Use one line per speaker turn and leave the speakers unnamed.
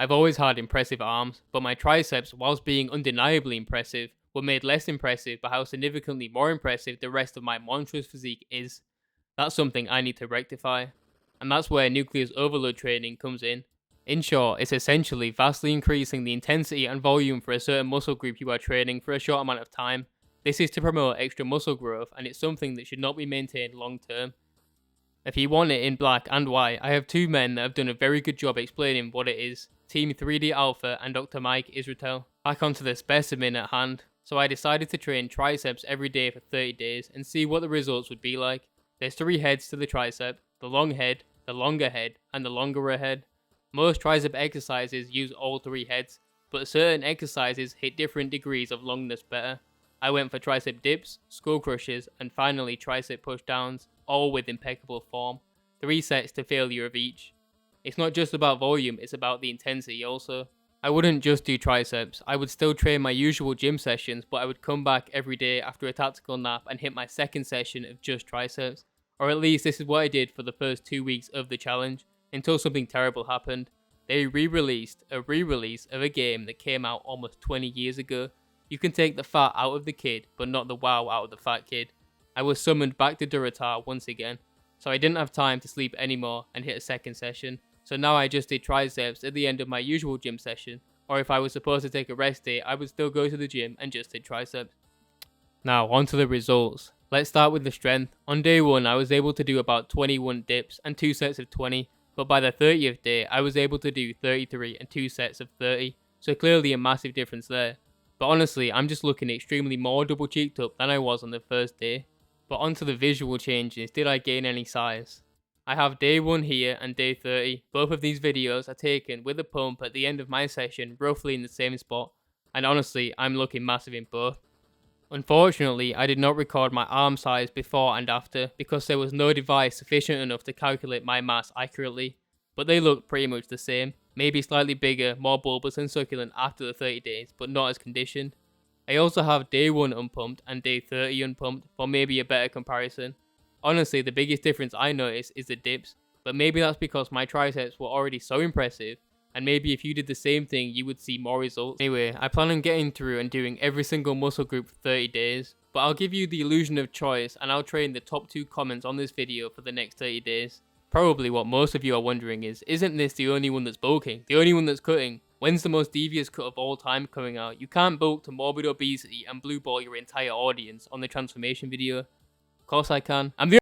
I've always had impressive arms, but my triceps, whilst being undeniably impressive, were made less impressive by how significantly more impressive the rest of my monstrous physique is. That's something I need to rectify. And that's where nucleus overload training comes in. In short, it's essentially vastly increasing the intensity and volume for a certain muscle group you are training for a short amount of time. This is to promote extra muscle growth, and it's something that should not be maintained long term. If you want it in black and white, I have two men that have done a very good job explaining what it is, Team 3D Alpha and Dr. Mike Israel. Back onto the specimen at hand, so I decided to train triceps every day for 30 days and see what the results would be like. There's 3 heads to the tricep: the long head, the longer head, and the longer head. Most tricep exercises use all 3 heads, but certain exercises hit different degrees of longness better. I went for tricep dips, skull crushes, and finally tricep pushdowns, all with impeccable form. 3 sets to failure of each. It's not just about volume, it's about the intensity also. I wouldn't just do triceps, I would still train my usual gym sessions, but I would come back every day after a tactical nap and hit my second session of just triceps. Or at least this is what I did for the first 2 weeks of the challenge, until something terrible happened. They re-released a re-release of a game that came out almost 20 years ago. You can take the fat out of the kid, but not the wow out of the fat kid. I was summoned back to Durotar once again, so I didn't have time to sleep anymore and hit a second session. So now I just did triceps at the end of my usual gym session, or if I was supposed to take a rest day, I would still go to the gym and just did triceps. Now on to the results. Let's start with the strength. On day 1 I was able to do about 21 dips and 2 sets of 20, but by the 30th day I was able to do 33 and 2 sets of 30, so clearly a massive difference there. But honestly, I'm just looking extremely more double cheeked up than I was on the first day. But onto the visual changes, did I gain any size? I have day 1 here and day 30. Both of these videos are taken with a pump at the end of my session, roughly in the same spot, and honestly, I'm looking massive in both. Unfortunately, I did not record my arm size before and after because there was no device sufficient enough to calculate my mass accurately, but they look pretty much the same, maybe slightly bigger, more bulbous and succulent after the 30 days, but not as conditioned. I also have day 1 unpumped and day 30 unpumped for maybe a better comparison. Honestly, the biggest difference I notice is the dips, but maybe that's because my triceps were already so impressive, and maybe if you did the same thing you would see more results. Anyway, I plan on getting through and doing every single muscle group for 30 days, but I'll give you the illusion of choice and I'll train the top 2 comments on this video for the next 30 days. Probably what most of you are wondering is, isn't this the only one that's bulking? The only one that's cutting? When's the most devious cut of all time coming out? You can't bulk to morbid obesity and blue ball your entire audience on the transformation video. Of course I can. I'm the